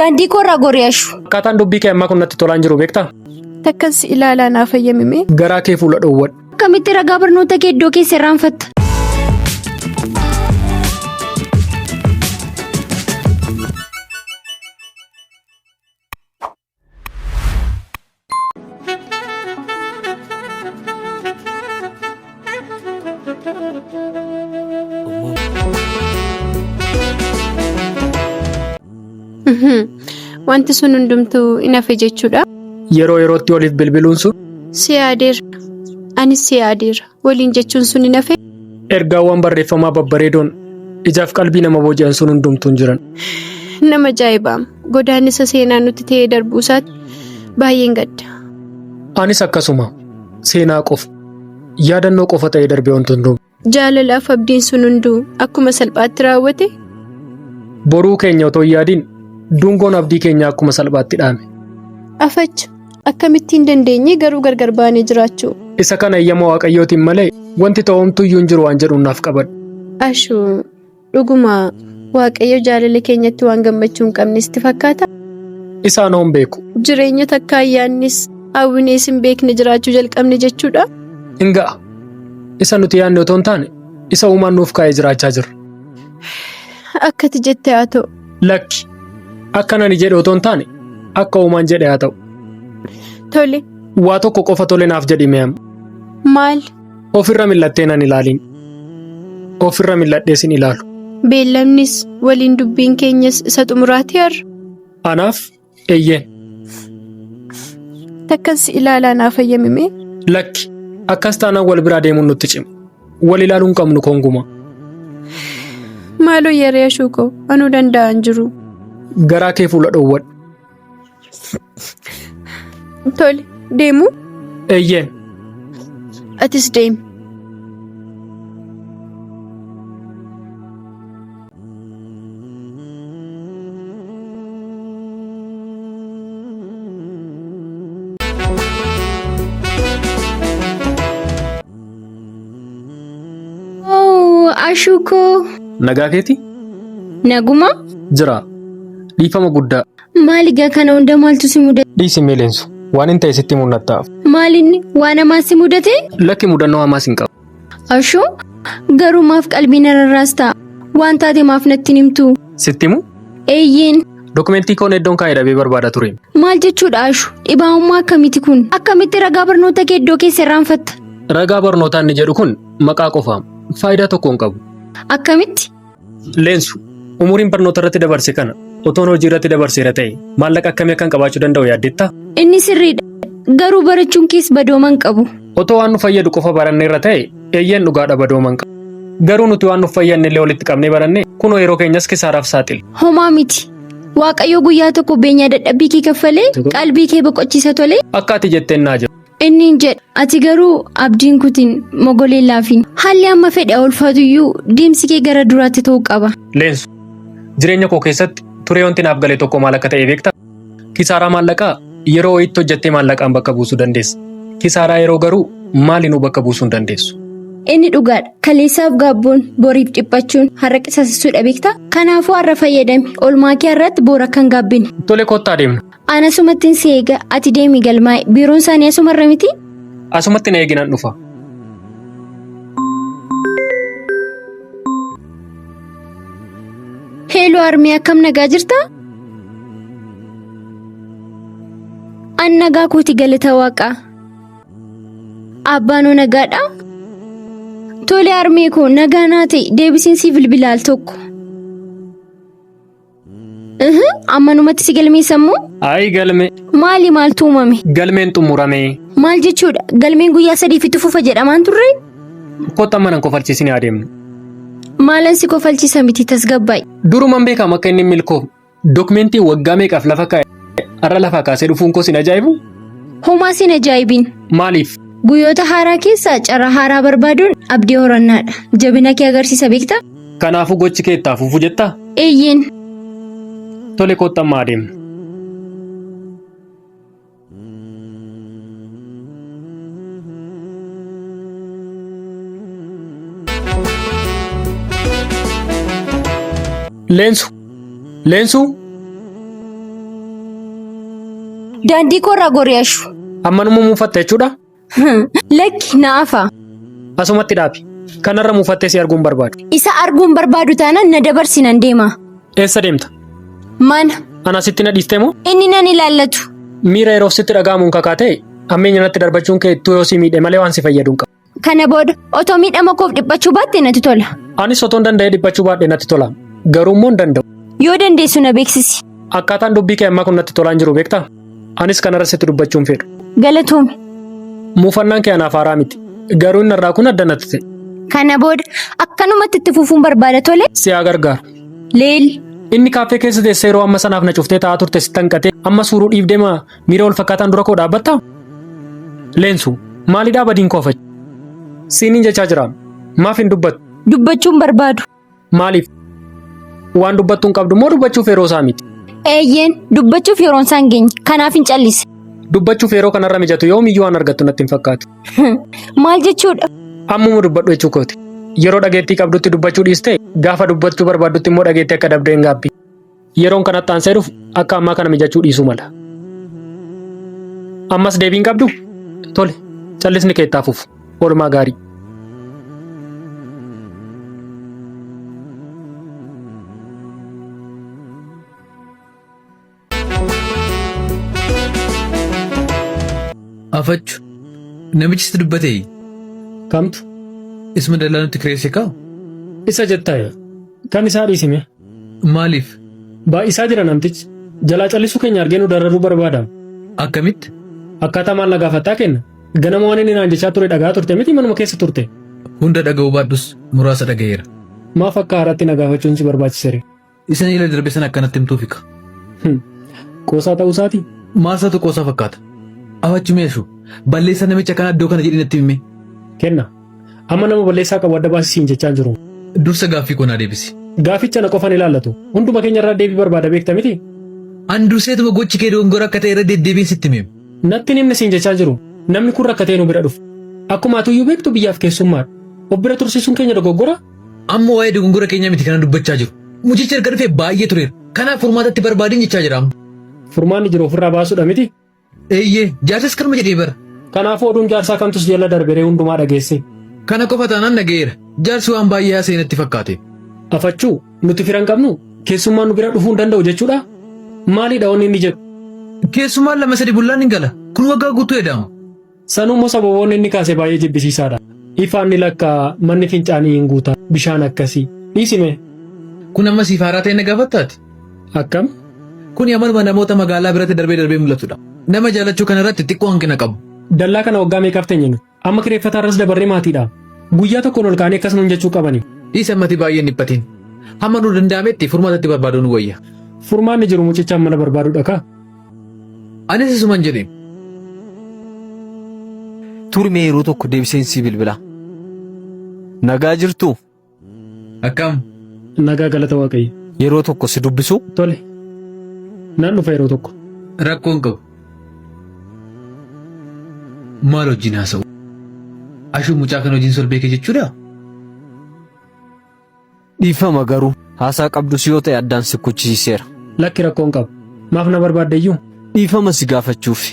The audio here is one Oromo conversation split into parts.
Daandii koorraa goriyaashu. Akkaataan dubbii kee ammaa kun natti tolaan jiru beektaa? Takkas ilaalaa naaf fayyamime. Garaa kee fuula dhoowwadhu. Akkamitti ragaa barnoota kee iddoo keessa irraanfatta? Wanti sun hundumtuu inafe jechuudha. Yeroo yerootti waliif bilbiluun sun Siyaadeera. Anis siyaadeera. Waliin jechuun sun inafe. ergaawwan barreeffamaa babbareedoon ijaaf qalbii nama booji'an sun hundumtuun jiran. Nama ajaa'ibaam. Godaannisa seenaa nuti ta'ee darbuusaatti baay'een gadda. Anis akkasuma seenaa qofa yaadannoo qofa ta'ee darbee wanti hunduu. Jaalalaaf abdiin sun hunduu akkuma salphaatti raawwate. Boruu keenya otoo yaadiin dungoon abdii keenya akkuma salphaatti dhaame. Afacha akkamittiin dandeenye garuu gargar baanee jiraachuu. Isa kana eeyyama waaqayyootiin malee wanti ta'umtu iyyuu hin jiru waan jedhuun naaf qabadhu. Ashuu dhuguma waaqayyo jaalala keenyatti waan gammachuu hin qabne sitti fakkaata? Isaan hoon beeku. Jireenya takka ayyaannis hawwinees hin beekne jiraachuu jalqabne jechuudha. Inga'a isa nuti yaadne otoo hin taane isa uumaan nuuf kaa'ee jiraachaa jirra. Akkati jette haa ta'u. Lakki akka nani jedhe otoo hin taane akka uumaan jedhe haa ta'u. Tole. Waa tokko qofa tole naaf jedhi me'am. Maal? Ofirra millattee nan ilaaliin. Ofirra milladhees hin ilaalu. Beellamnis waliin dubbiin keenyas isa xumuraati har'a. Anaaf eeyyeen. Takkas ilaalaa naaf fayyamime. Lakki akkas taanaan wal biraa deemuun nutti cima. Wal ilaaluun qabnu konguma. Maaloo yeroo ashuukoo anuu danda'an jiru. Garaa kee fuula dhoowwadhu. Tole deemu. Eeyyeen. Atis deemi. Ashuukoo. Nagaa keeti? Naguma? Jira. Dhiifama guddaa. Maaligaa kana hunda maaltu si mudate? Dhiisi meeleensu. Waan hin ta'e sitti mul'attaaf. Maalinni waan hamaa si mudate? Lakki mudannoo hamaas hin qabu. Ashuu garuu maaf qalbii narraas ta'a. Waan taate maaf natti himtu? Sitti himu? Eeyyeen. Dokumentii koon iddoon kaa'ee dhabee barbaada ture. Maal jechuudha Ashuu? Dhibaa'ummaa akkamiiti kun? Akkamitti ragaa barnoota kee iddoo keessa irraanfatta? Ragaa barnootaa inni jedhu kun maqaa qofaam. Faayidaa tokko hin qabu. Akkamitti? Leensu umuriin barnoota irratti dabarse kana otoon hojii irratti dabarseera ta'e maallaqa akkamii akkan qabaachuu danda'u yaaddetta? Inni sirriidha. Garuu barachuun kees badooma hin qabu. Otoo waan nu fayyadu qofa baranne irra ta'e eeyyeen dhugaadha badooma hin qabu. Garuu nuti waan nuuf fayyanne illee walitti qabnee baranne kunoo yeroo keenyas kisaaraaf saaxila. Homaa miti. Waaqayyo guyyaa tokko beenyaa dadhabbii kee kaffalee qalbii kee boqochiisa tolee. Akka ati jetteen naa jedhu. Inni hin jedha. Ati garuu abdiin kutiin mogolee laafiin. Haalli amma fedhe ulfaatuyyuu deemsi kee gara duraatti ta'uu qaba. Leensu jireenya koo keessatti turee wanti naaf gale tokko maal akka ta'e beektaa? Kisaaraa maallaqaa yeroo itti hojjettee maallaqaan bakka buusuu dandeessa. Kisaaraa yeroo garuu maalinuu bakka buusuu hin dandeessu. Inni dhugaadha. Kaleessaaf gaabboon boriif dhiphachuun har'a qisasisuudha beektaa? Kanaafuu har'a fayyadami. Oolmaa kee irratti boora kan gaabbine. Tole kottaa deemna. Ana asumattiin si eega ati deemi galmaa'e. Biiroon isaanii asumarra miti? Asumatti na eeginan dhufa. Heeloo Armii akkam nagaa jirtaa? An nagaa kooti galata waaqaa. Abbaanoo nagaadhaa? Tole Armii koo nagaa naa ta'e deebisiin si bilbilaal tokko. Ammanumatti si galmeessammoo? Ayi galme. Maali maaltu uumame? Galmeen xumurame. Maal jechuudha? Galmeen guyyaa 3 itti fufa jedhamaan turre? Kottaa manan kofalchiisinii adeemnu. Maalan si kofalchiisa miti tasgabbaa'e. Durumaan beekama akka inni milkoof. Dokumentii waggaa meeqaaf lafa kaa'e har'a lafa kaasee dhufuun koo sin ajaa'ibu? Homaa sin ajaa'ibin. Maaliif? Guyyoota haaraa keessaa carraa haaraa barbaaduun abdii horannaadha. Jabina kee agarsiisa beektaa? Kanaafuu gochi kee itti fufu jettaa? Eeyyeen. Tole kottaa amma adeemnu. Leensu. Daandii koorraa goriyashu. Ammanuma muufatte jechuudha. Lakki naafa. Asumatti dhaabi. Kanarra muufattee si arguun barbaadu. Isa arguun barbaadu taanaan na dabarsinan deema. Eessa deemta? Mana. Ana sitti na dhiistee moo? Inni nan ilaallatu. Miira yeroo sitti dhaga'amuun kakaatee ammeenya natti darbachuun kee ittuu yoo si miidhe malee waan si fayyadu hin qabu. Kana booda otoo miidhama koof dhiphachuu baatte natti tola. Anis otoon danda'ee dhiphachuu baadhee natti tola. Garuu immoo hin danda'u. Yoo dandeessu na beeksisi. Akkaataan dubbii kee ammaa kun natti tolaan jiru beektaa? Anis kanarra sitti dubbachuun fedhu. Galatoomi. Muufannaan kee anaaf haaraa miti. Garuu inni irraa kun adda natti ta'e. Kana booda akkanumatti itti fufuun barbaada tole. Si haa gargaaru. Leeli. Inni kaaffee keessa teessee yeroo amma sanaaf na cuftee taa'aa turte si tanqatee amma suuruu dhiibdee miira wal fakkaataan dura koo dhaabbattaa? Leensu maalidhaa badiin koofachi? Siiniin jechaa jira. Maaf hin dubbattu? Dubbachuun barbaadu. Maaliif? Waan dubbattu hin qabdu moo dubbachuuf yeroo isaa miti? Eeyyeen dubbachuuf yeroon isaan geenye kanaaf hin callise. Dubbachuuf yeroo kanarra mijatu yoomiyyuu waan argattu natti hin fakkaatu. Maal jechuudha? Ammuma dubbadhu jechuu kooti. Yeroo dhageettii qabdutti dubbachuu dhiiste gaafa dubbachuu barbaaddutti immoo dhageettii akka dabdee hin gaabbi. Yeroon kanatti aansee dhufu akka ammaa kana mijachuu dhiisuu mala. Ammas deebiin qabdu? Tole, callisni kee itti fufu. Oolmaa gaarii. Afachu namichi sitti dubbatee Kamtu? isma dallaa nutti kireesse kaa'u Isa jettaaye. Kan isaa dhiisime. maaliif Baay'isaa jira namtichi. Jalaa callisuu keenya argee nu dararuu barbaada. akkamitti Akkaataa maal na gaafattaa kenna? Ganama waan inni naan jechaa ture dhagaa turte miti manuma keessa turte. hunda dhaga'uu baadhus muraasa dhaga'eera. Maaf akka haaraatti na gaafachuun si barbaachisere? Isan ila darbe sana akkanatti himtuufika. Qoosaa ta'uusaati? Maalsaatu qoosaa fakkaata? Afachu meeshu balleessa namicha kana iddoo kana jedhi natti hime. Kenna. Amma nama balleessaa qabu adda baasisiin jechaa jiru. Dursa gaaffii koo naa deebisi. Gaaficha na qofan ilaallatu. Hunduma keenya irraa deebii barbaada beekta miti? An durseetuma gochi kee dongora akka ta'e irra deddeebiin sitti hime. Natti himne siin jechaa jiru. Namni kun rakkatee nu bira dhufu. Akkuma atuyyuu beektu biyyaaf keessummaadha. Of bira tursiisuun keenya dogoggora? Amma waa'ee dogongora keenya miti kana dubbachaa jiru. Mucichi erga dhufee baay'ee tureera. Kanaaf furmaatatti barbaadiin jechaa jira amma. Furmaanni jiru ofirraa baasuudha miti? Eeyyee jaarsas kanuma jedhee bara. Kanaafuu oduun jaarsaa kamtus jala darberee hundumaa dhageesse. Kana qofa taanaan dhaga'eera. Jaarsi waan baay'ee haasa'e natti fakkaate. Afachuu nuti firan qabnu keessummaan nu bira dhufuu hin danda'u jechuudha? Maalidha wanni inni jedhu? Keessumaan lama sadi bullaan hin gala. Kun waggaa guutuu eda'ama. Sanuummoo sababoonni inni kaase baay'ee jibbisiisaadha. Ifaan ni lakkaa manni fincaanii hin guuta bishaan akkasii. Dhiisime. Kun amma siif haaraa ta'e na gaafattaati. Akkam? Kun amaluma namoota magaalaa biratti darbee mul'atudha. Nama jaalachuu kana irratti xiqqoo hanqina qabu. Dallaa kana waggaa meeqaaf teenye amma kireeffataa irras dabarree maatiidha. Guyyaa tokkoon ol kaanee akkas nuun jechuu qabani. Dhiisa ammati baay'ee dhiphatiin. Hamma nu danda'ametti furmaatatti barbaaduun wayya. Furmaanni jiru mucicha mana barbaaduudha kaa? Anis isuman jedheen. Turmee yeroo tokko deebiseensi bilbila. Nagaa jirtu? Akkam? Nagaa galata waaqayyo. Yeroo tokko si dubbisu? Tole. Naan dhufa yeroo tokko. Rakkoon qabu. Maal wajjin haasa'u? Ashuu mucaa kan wajjin solbeeke jechuudha? Dhiifama garuu haasaa qabdus yoo ta'e addaan si kuchisiiseera. Lakki rakkoon qabu. Maaf na barbaaddeyyuu? Dhiifama si gaafachuuf.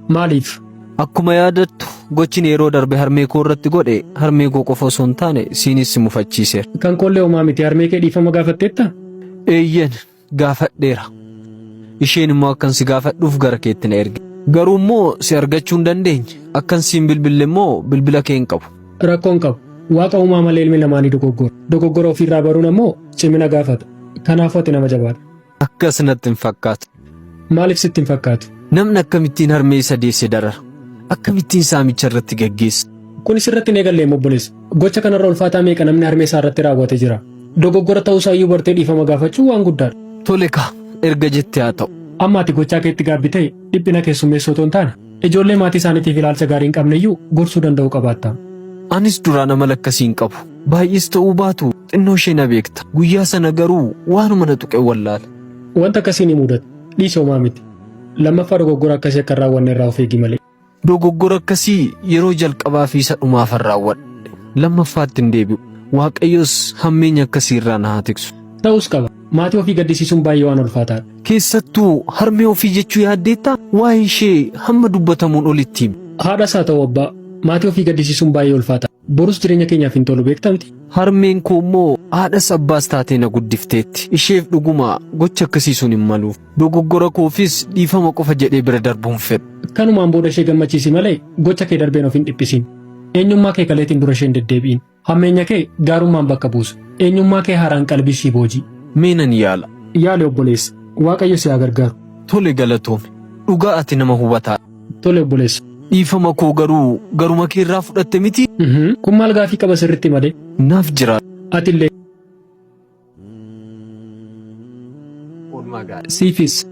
Maaliif? Akkuma yaadattu gochin yeroo darbe harmee koo irratti godhe harmee koo qofa osoo hin taane siinis si mufachiiseera. Kan koollee homaa miti harmee kee dhiifama gaafatteetta? Eeyyen gaafadheera. Isheen immoo akkan si gaafadhuuf gara keetti na erge. Garuu immoo si argachuu hin dandeenye. Akkan siin bilbille immoo bilbila kee hin qabu. Rakkoon qabu. Waaqa uumaa malee ilmi namaanii dogoggora. Dogoggora ofiirraa baruun ammoo cimina gaafata. Kanaafuu ati nama jabaadha. Akkas natti hin fakkaatu. Maaliif sitti hin fakkaatu? Namni akkamittiin harmee isa deesse darara. Akkamittiin saamicha irratti gaggeessa. Kunis irratti hin eegallee obboleessa. Gocha kanarra ulfaataa meeqa namni harmee isaa irratti raawwatee jira. Dogoggora ta'uusaa iyyuu bartee dhiifama gaafachuu waan guddaadha. Tole kaa erga jettee haa ta'u. Amma ati gochaa keetti gaabbi ta'e dhiphina keessummeessoo otoo hin taane ijoollee maatii isaaniitiif ilaalcha gaarii hin qabne iyyuu gorsuu danda'uu qabaatta. Anis duraan amala akkasii hin qabu. Baay'ees ta'uu baatu xinnoo ishee na beekta. Guyyaa sana garuu waanuma na tuqe wallaale. Wanta akkasii ni mudata. Dhiisoo maa miti. Lammaffaa dogoggora akkasii akka hin raawwanne irraa of eegi malee. Dogoggora akkasii yeroo jalqabaa fi isa dhumaaf hin raawwadhe. Lammaffaatti hin deebi'u. Waaqayyos hammeenya akkasii irraa na haa tiksu. Ta'us qaba. maatii ofii gaddisiisuun baay'ee waan ulfaataadha. Keessattuu harmee ofii jechuu yaaddeetta waa'ee ishee hamma dubbatamuun olitti himi. Haadhas haa ta'u abbaa maatii ofii gaddisiisuun baay'ee ulfaata. Borus jireenya keenyaaf hin tolu beektaa miti. Harmeen koo immoo haadhas abbaas taatee na guddifteetti. Isheef dhuguma gocha akkasiisuun hin maluuf. Dogoggora koofis dhiifama qofa jedhee bira darbuun fedhu. Kanumaan booda ishee gammachiisi malee gocha kee darbeen of hin dhiphisiin. Eenyummaa kee kaleetiin dura ishee hin deddeebi'in. Hammeenya kee gaarummaan bakka buusu. Eenyummaa kee haaraan qalbii ishii boojii. Meenan yaala. Yaale obboleessa. Waaqayyo si haa gargaaru. Tole galatoome. Dhugaa ati nama hubataa. Tole obboleessa. Dhiifama koo garuma kee irraa fudhatte miti. Kun maal gaafii qaba sirritti malee? Naaf jira. Atillee. Siifis.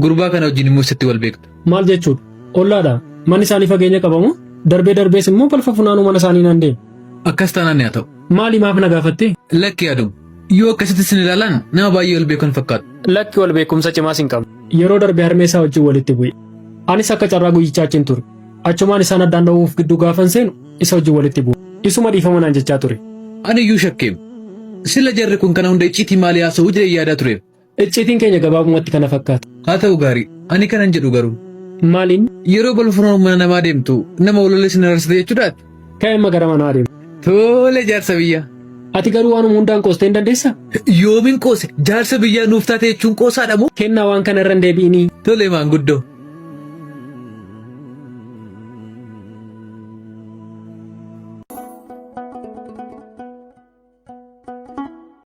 Gurbaa kana wajjin immoo sitti wal beektu. Maal jechuudha? Ollaadha. Manni isaanii fageenya qabamu darbees immoo balfa funaanuu mana isaanii nan deemu. Akkas taanaan haa ta'u. Maali maaf na gaafatte? Lakki yaadum. Yoo akkasitti sin ilaalan nama baay'ee wal beekan fakkaatu. Lakki wal beekumsa cimaas hin qabu. Yeroo darbe harmee isaa wajjin walitti bu'e. Anis akka carraa guyyichaa achiin ture. Achumaan isaan addaan dha'uuf gidduu gaafan seenu isa wajjin walitti bu'e. Isuma dhiifama naan jechaa ture. Ani iyyuu shakkeem. Sila jarri kun kana hunda icciitii maalii haasa'uu jedhee yaadaa tureef. Icciitiin keenya gabaabumatti kana fakkaata. Haa ta'u gaarii. Ani kanan jedhu garuu. Maaliin? Yeroo balfa funaanuu mana namaa deemtu nama walollee sin arsite jechuudhaati. Ka'eemma gara manaa deemu. Tole jaarsa biyyaa. Ati garuu waanuma hundaan qoostee hin dandeessaa? Yoomiin qoose jaarsa biyyaa nuuf taate jechuun qoosaadha moo? Kennaa waan kana irra hin deebi'inii. Tole maanguddoo.